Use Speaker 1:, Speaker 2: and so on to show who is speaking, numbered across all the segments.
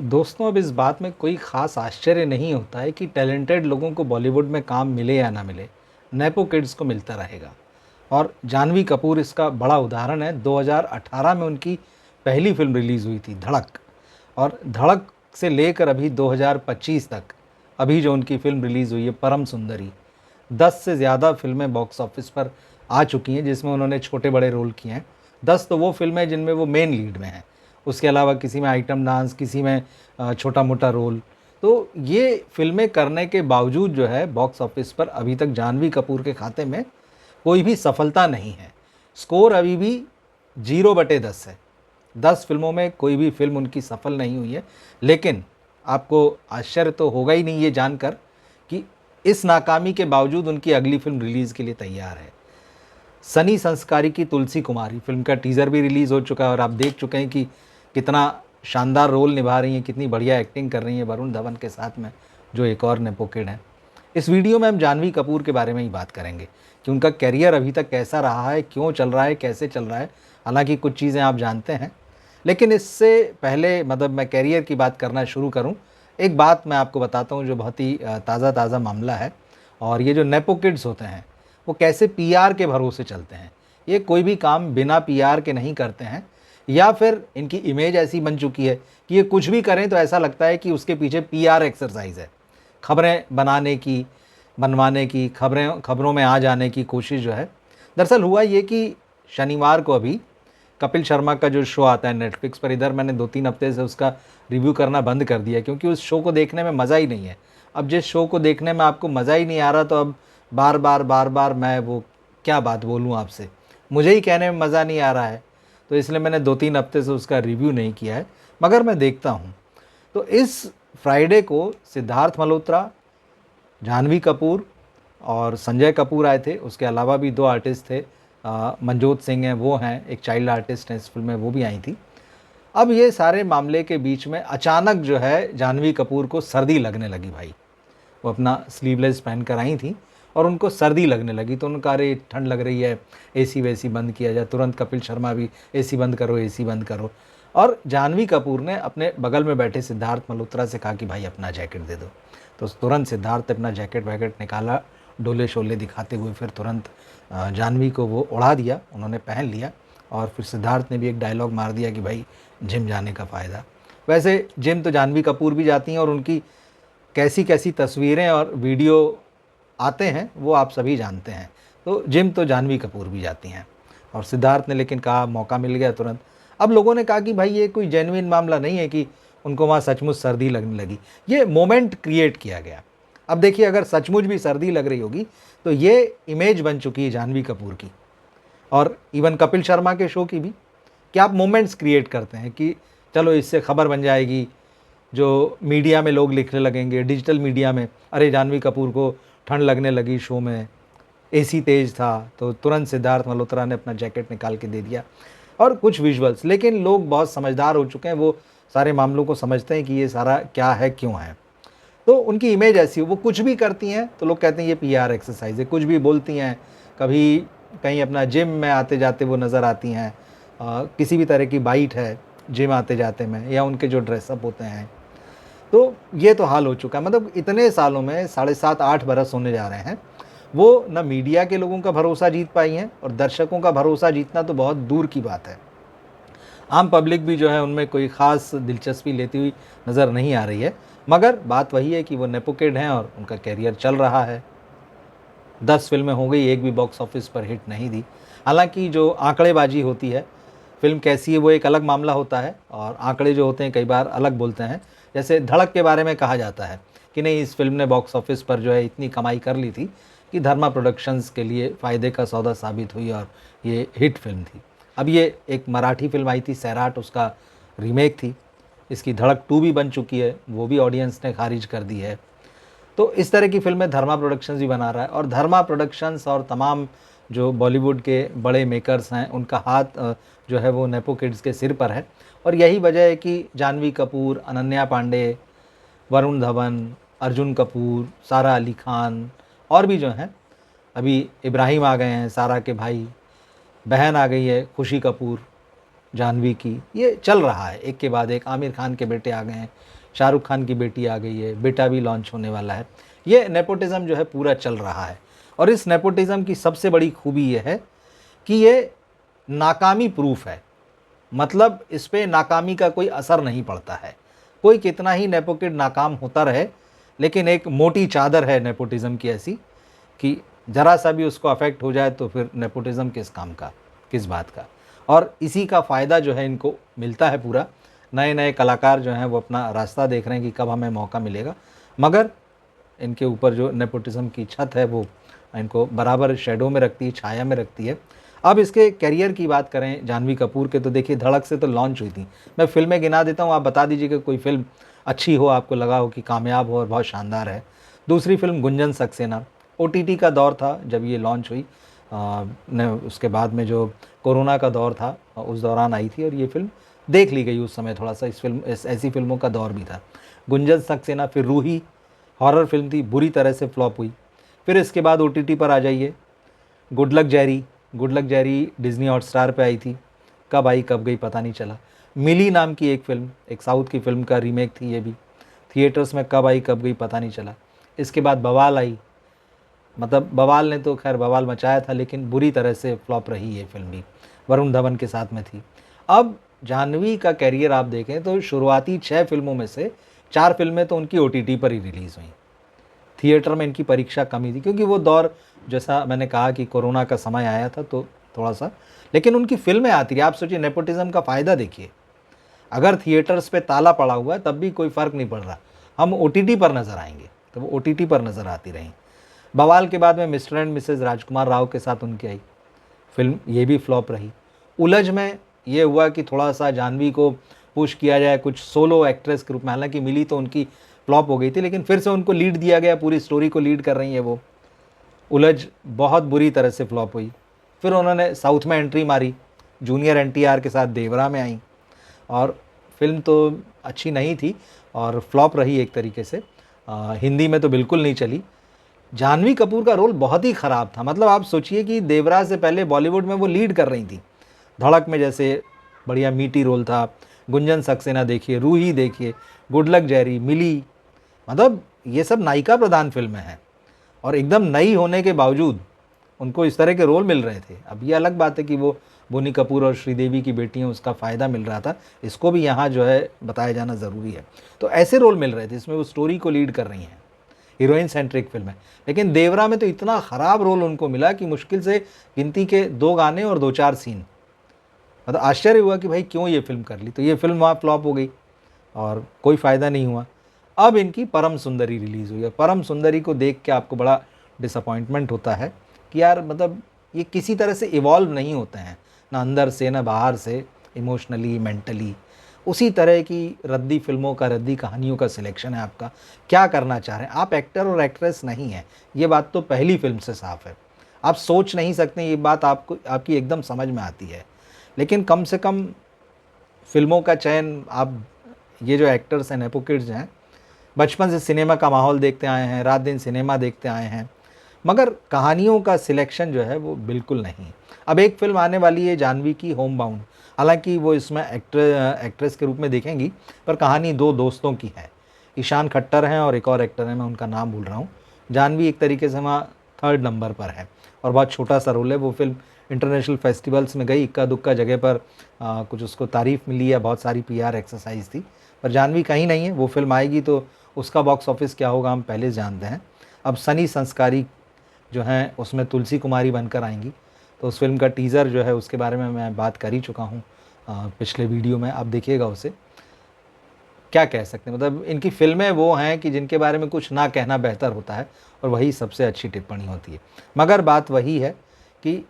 Speaker 1: दोस्तों, अब इस बात में कोई ख़ास आश्चर्य नहीं होता है कि टैलेंटेड लोगों को बॉलीवुड में काम मिले या ना मिले, नेपो किड्स को मिलता रहेगा। और जानवी कपूर इसका बड़ा उदाहरण है। 2018 में उनकी पहली फ़िल्म रिलीज़ हुई थी, धड़क। और धड़क से लेकर अभी 2025 तक, अभी जो उनकी फ़िल्म रिलीज़ हुई है परम सुंदरी, 10 से ज़्यादा फ़िल्में बॉक्स ऑफिस पर आ चुकी हैं, जिसमें उन्होंने छोटे-बड़े रोल किए हैं। 10 तो वो फ़िल्में हैं जिनमें वो मेन लीड में हैं। उसके अलावा किसी में आइटम डांस, किसी में छोटा-मोटा रोल। तो ये फ़िल्में करने के बावजूद जो है बॉक्स ऑफिस पर अभी तक जानवी कपूर के खाते में कोई भी सफलता नहीं है। स्कोर अभी भी 0/10 है। 10 फ़िल्मों में कोई भी फ़िल्म उनकी सफल नहीं हुई है। लेकिन आपको आश्चर्य तो होगा ही नहीं ये जानकर कि इस नाकामी के बावजूद उनकी अगली फ़िल्म रिलीज़ के लिए तैयार है। सनी संस्कारी की तुलसी कुमारी फ़िल्म का टीज़र भी रिलीज़ हो चुका है और आप देख चुके हैं कि कितना शानदार रोल निभा रही हैं, कितनी बढ़िया एक्टिंग कर रही हैं वरुण धवन के साथ में, जो एक और नेपो किड हैं। इस वीडियो में हम जानवी कपूर के बारे में ही बात करेंगे कि उनका करियर अभी तक कैसा रहा है, क्यों चल रहा है, कैसे चल रहा है। हालाँकि कुछ चीज़ें आप जानते हैं, लेकिन इससे पहले मैं करियर की बात करना शुरू करूँ, एक बात मैं आपको बताता हूँ जो बहुत ही ताज़ा मामला है। और ये जो नेपो किड्स होते हैं, वो कैसे पीआर के भरोसे चलते हैं। ये कोई भी काम बिना पीआर के नहीं करते हैं, या फिर इनकी इमेज ऐसी बन चुकी है कि ये कुछ भी करें तो ऐसा लगता है कि उसके पीछे पीआर एक्सरसाइज है। खबरें बनाने की, बनवाने की, खबरों में आ जाने की कोशिश जो है। दरअसल हुआ ये कि शनिवार को अभी कपिल शर्मा का जो शो आता है नेटफ्लिक्स पर, इधर मैंने 2-3 हफ्ते से उसका रिव्यू करना बंद कर दिया क्योंकि उस शो को देखने में मज़ा ही नहीं है। अब जिस शो को देखने में आपको मज़ा ही नहीं आ रहा, तो अब बार-बार मैं वो क्या बात बोलूँ आपसे, मुझे ही कहने में मज़ा नहीं आ रहा है। तो इसलिए मैंने 2-3 हफ्ते से उसका रिव्यू नहीं किया है, मगर मैं देखता हूँ। तो इस फ्राइडे को सिद्धार्थ मल्होत्रा, जाह्नवी कपूर और संजय कपूर आए थे। उसके अलावा भी 2 आर्टिस्ट थे, मनजोत सिंह हैं, वो हैं, एक चाइल्ड आर्टिस्ट हैं इस फ़िल्म में, वो भी आई थी। अब ये सारे मामले के बीच में अचानक जो है जाह्नवी कपूर को सर्दी लगने लगी भाई। वो अपना स्लीवलेस पहन कर आई थी और उनको सर्दी लगने लगी, तो उन्होंने कहा अरे ठंड लग रही है, एसी वेसी बंद किया जाए। तुरंत कपिल शर्मा भी एसी बंद करो, एसी बंद करो। और जाह्नवी कपूर ने अपने बगल में बैठे सिद्धार्थ मल्होत्रा से कहा कि भाई अपना जैकेट दे दो। तो तुरंत सिद्धार्थ ने अपना जैकेट वैकेट निकाला, डोले शोले दिखाते हुए फिर तुरंत जाह्नवी को वो उड़ा दिया, उन्होंने पहन लिया। और फिर सिद्धार्थ ने भी एक डायलॉग मार दिया कि भाई जिम जाने का फ़ायदा। वैसे जिम तो जाह्नवी कपूर भी जाती हैं और उनकी कैसी-कैसी तस्वीरें और वीडियो आते हैं वो आप सभी जानते हैं। तो जिम तो जाह्नवी कपूर भी जाती हैं। और सिद्धार्थ ने लेकिन कहा मौका मिल गया तुरंत। अब लोगों ने कहा कि भाई ये कोई जेन्युइन मामला नहीं है कि उनको वहाँ सचमुच सर्दी लगने लगी, ये मोमेंट क्रिएट किया गया। अब देखिए, अगर सचमुच भी सर्दी लग रही होगी तो ये इमेज बन चुकी है जाह्नवी कपूर की, और इवन कपिल शर्मा के शो की भी, कि आप मोमेंट्स क्रिएट करते हैं कि चलो इससे खबर बन जाएगी, जो मीडिया में लोग लिखने लगेंगे, डिजिटल मीडिया में, अरे जाह्नवी कपूर को ठंड लगने लगी शो में, एसी तेज़ था, तो तुरंत सिद्धार्थ मल्होत्रा ने अपना जैकेट निकाल के दे दिया और कुछ विजुअल्स। लेकिन लोग बहुत समझदार हो चुके हैं, वो सारे मामलों को समझते हैं कि ये सारा क्या है, क्यों है। तो उनकी इमेज ऐसी है, वो कुछ भी करती हैं तो लोग कहते हैं ये पीआर एक्सरसाइज है। कुछ भी बोलती हैं, कभी कहीं अपना जिम में आते जाते वो नज़र आती हैं, किसी भी तरह की बाइट है जिम आते जाते में, या उनके जो ड्रेसअप होते हैं। तो ये तो हाल हो चुका है। मतलब इतने सालों में 7.5-8 बरस होने जा रहे हैं, वो ना मीडिया के लोगों का भरोसा जीत पाई हैं, और दर्शकों का भरोसा जीतना तो बहुत दूर की बात है। आम पब्लिक भी जो है उनमें कोई ख़ास दिलचस्पी लेती हुई नज़र नहीं आ रही है। मगर बात वही है कि वो नेपो किड हैं और उनका करियर चल रहा है। 10 फ़िल्में हो गई, एक भी बॉक्स ऑफिस पर हिट नहीं दी। हालाँकि जो आंकड़ेबाज़ी होती है, फ़िल्म कैसी है वो एक अलग मामला होता है, और आंकड़े जो होते हैं कई बार अलग बोलते हैं। जैसे धड़क के बारे में कहा जाता है कि नहीं, इस फ़िल्म ने बॉक्स ऑफिस पर जो है इतनी कमाई कर ली थी कि धर्मा प्रोडक्शंस के लिए फ़ायदे का सौदा साबित हुई और ये हिट फ़िल्म थी। अब ये एक मराठी फ़िल्म आई थी सैराट, उसका रीमेक थी। इसकी धड़क 2 भी बन चुकी है, वो भी ऑडियंस ने खारिज कर दी है। तो इस तरह की फ़िल्में धर्मा प्रोडक्शंस भी बना रहा है, और धर्मा प्रोडक्शंस और तमाम जो बॉलीवुड के बड़े मेकर्स हैं उनका हाथ जो है वो नेपो किड्स के सिर पर है। और यही वजह है कि जाह्नवी कपूर, अनन्या पांडे, वरुण धवन, अर्जुन कपूर, सारा अली खान, और भी जो हैं, अभी इब्राहिम आ गए हैं, सारा के भाई, बहन आ गई है खुशी कपूर, जानवी की, ये चल रहा है एक के बाद एक। आमिर खान के बेटे आ गए हैं, शाहरुख खान की बेटी आ गई है, बेटा भी लॉन्च होने वाला है। ये नेपोटिज़म जो है पूरा चल रहा है। और इस नेपोटिज़म की सबसे बड़ी खूबी ये है कि ये नाकामी प्रूफ है, मतलब इस पे नाकामी का कोई असर नहीं पड़ता है। कोई कितना ही नेपो किड नाकाम होता रहे, लेकिन एक मोटी चादर है नेपोटिज़म की ऐसी कि ज़रा सा भी उसको अफेक्ट हो जाए तो फिर नेपोटिज़म किस काम का, किस बात का। और इसी का फ़ायदा जो है इनको मिलता है पूरा। नए नए कलाकार जो हैं वो अपना रास्ता देख रहे हैं कि कब हमें मौका मिलेगा, मगर इनके ऊपर जो नेपोटिज़म की छत है वो इनको बराबर शैडो में रखती है, छाया में रखती है। अब इसके करियर की बात करें जानवी कपूर के, तो देखिए धड़क से तो लॉन्च हुई थी। मैं फ़िल्में गिना देता हूँ, आप बता दीजिए कि कोई फ़िल्म अच्छी हो, आपको लगा हो कि कामयाब हो और बहुत शानदार है। दूसरी फ़िल्म गुंजन सक्सेना, ओटीटी का दौर था जब ये लॉन्च हुई, उसके बाद में जो कोरोना का दौर था उस दौरान आई थी और ये फ़िल्म देख ली गई उस समय। थोड़ा सा ऐसी फ़िल्मों का दौर भी था। गुंजन सक्सेना, फिर रूही, हॉरर फिल्म थी, बुरी तरह से फ्लॉप हुई। फिर इसके बाद ओटीटी पर आ जाइए, good luck Jerry. Good luck Jerry Disney Hotstar पे आई थी, कब आई कब गई पता नहीं चला। मिली नाम की एक फ़िल्म, एक साउथ की फ़िल्म का रीमेक थी, ये भी थिएटर्स में कब आई कब गई पता नहीं चला। इसके बाद बवाल आई, मतलब बवाल ने तो खैर बवाल मचाया था, लेकिन बुरी तरह से फ्लॉप रही ये फ़िल्म भी, वरुण धवन के साथ में थी। अब जाह्नवी का कैरियर आप देखें तो शुरुआती 6 फ़िल्मों में से 4 फ़िल्में तो उनकी ओटीटी पर ही रिलीज़ हुई। थिएटर में इनकी परीक्षा कम ही थी, क्योंकि वो दौर, जैसा मैंने कहा कि कोरोना का समय आया था तो थोड़ा-सा, लेकिन उनकी फ़िल्में आती रही। आप सोचिए नेपोटिज़म का फ़ायदा देखिए, अगर थिएटर्स पे ताला पड़ा हुआ है तब भी कोई फ़र्क नहीं पड़ रहा, हम ओटीटी पर नज़र आएँगे, तो वो ओटीटी पर नज़र आती रहीं। बवाल के बाद में मिस्टर एंड मिसेज़ राजकुमार राव के साथ उनकी आई फ़िल्म, ये भी फ्लॉप रही। उलझ में ये हुआ कि थोड़ा-सा जाह्नवी को पुश किया जाए कुछ सोलो एक्ट्रेस के रूप में, हालाँकि मिली तो उनकी फ्लॉप हो गई थी, लेकिन फिर से उनको लीड दिया गया, पूरी स्टोरी को लीड कर रही हैं वो। उलझ बहुत बुरी तरह से फ्लॉप हुई। फिर उन्होंने साउथ में एंट्री मारी, जूनियर एनटीआर के साथ देवरा में आईं, और फ़िल्म तो अच्छी नहीं थी और फ्लॉप रही एक तरीके से। हिंदी में तो बिल्कुल नहीं चली। जाह्नवी कपूर का रोल बहुत ही ख़राब था, मतलब आप सोचिए कि देवरा से पहले बॉलीवुड में वो लीड कर रही थी। धड़क में जैसे बढ़िया मीटी रोल था, गुंजन सक्सेना देखिए, रूही देखिए, गुड लक जेरी, मिली, मतलब ये सब नायिका प्रधान फ़िल्में हैं और एकदम नई होने के बावजूद उनको इस तरह के रोल मिल रहे थे। अब ये अलग बात है कि वो बोनी कपूर और श्रीदेवी की बेटी हैं, उसका फ़ायदा मिल रहा था, इसको भी यहाँ जो है बताया जाना ज़रूरी है। तो ऐसे रोल मिल रहे थे, इसमें वो स्टोरी को लीड कर रही हैं, हीरोइन सेंट्रिक फ़िल्म है। लेकिन देवरा में तो इतना ख़राब रोल उनको मिला कि मुश्किल से गिनती के 2 गाने और 2-4 सीन, मतलब आश्चर्य हुआ कि भाई क्यों ये फ़िल्म कर ली। तो ये फ़िल्म वहाँ फ्लॉप हो गई और कोई फ़ायदा नहीं हुआ। अब इनकी परम सुंदरी रिलीज़ हुई है। परम सुंदरी को देख के आपको बड़ा डिसअपॉइंटमेंट होता है कि यार, मतलब ये किसी तरह से इवॉल्व नहीं होते हैं, ना अंदर से ना बाहर से, इमोशनली, मेंटली। उसी तरह की रद्दी फ़िल्मों का, रद्दी कहानियों का सिलेक्शन है आपका। क्या करना चाह रहे हैं आप? एक्टर और एक्ट्रेस नहीं हैं, ये बात तो पहली फ़िल्म से साफ़ है। आप सोच नहीं सकते, ये बात आपको, आपकी एकदम समझ में आती है। लेकिन कम से कम फ़िल्मों का चयन आप, ये जो एक्टर्स हैं, नेपो किड्स हैं, बचपन से सिनेमा का माहौल देखते आए हैं, रात दिन सिनेमा देखते आए हैं, मगर कहानियों का सिलेक्शन जो है वो बिल्कुल नहीं। अब एक फ़िल्म आने वाली है जाह्नवी की, होम बाउंड, हालाँकि वो इसमें एक्ट्रेस के रूप में दिखेंगी, पर कहानी 2 दोस्तों की है। ईशान खट्टर हैं और एक और एक्टर हैं, मैं उनका नाम भूल रहा हूँ। जाह्नवी एक तरीके से वहाँ 3rd नंबर पर है और बहुत छोटा-सा रोल है। वो फ़िल्म इंटरनेशनल फेस्टिवल्स में गई, इक्का-दुक्का जगह पर कुछ उसको तारीफ़ मिली या बहुत सारी पीआर एक्सरसाइज़ थी, पर जाह्नवी कहीं नहीं है। वो फ़िल्म आएगी तो उसका बॉक्स ऑफिस क्या होगा हम पहले से जानते हैं। अब सनी संस्कारी जो हैं उसमें तुलसी कुमारी बनकर आएँगी, तो उस फ़िल्म का टीज़र जो है उसके बारे में मैं बात कर ही चुका हूँ पिछले वीडियो में, आप देखिएगा उसे। क्या कह सकते हैं, मतलब इनकी फ़िल्में वो हैं कि जिनके बारे में कुछ ना कहना बेहतर होता है और वही सबसे अच्छी टिप्पणी होती है। मगर बात वही है कि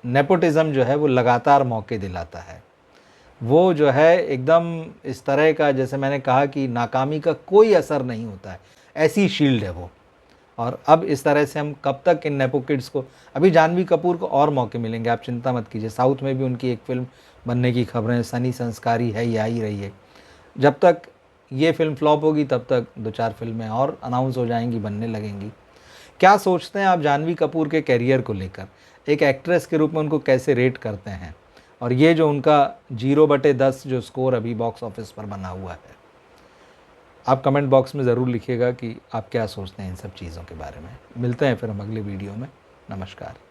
Speaker 1: नेपोटिज़्म जो है वो लगातार मौके दिलाता है। वो जो है एकदम इस तरह का, जैसे मैंने कहा कि नाकामी का कोई असर नहीं होता है, ऐसी शील्ड है वो। और अब इस तरह से हम कब तक इन नेपो किड्स को, अभी जाह्नवी कपूर को और मौके मिलेंगे, आप चिंता मत कीजिए। साउथ में भी उनकी एक फ़िल्म बनने की खबरें, सनी संस्कारी है, ये आ ही रही है। जब तक ये फ़िल्म फ्लॉप होगी तब तक 2-4 फ़िल्में और अनाउंस हो जाएंगी, बनने लगेंगी। क्या सोचते हैं आप जाह्नवी कपूर के करियर को लेकर? एक एक्ट्रेस के रूप में उनको कैसे रेट करते हैं? और ये जो उनका 0/10 जो स्कोर अभी बॉक्स ऑफिस पर बना हुआ है, आप कमेंट बॉक्स में ज़रूर लिखिएगा कि आप क्या सोचते हैं इन सब चीज़ों के बारे में। मिलते हैं फिर हम अगले वीडियो में। नमस्कार।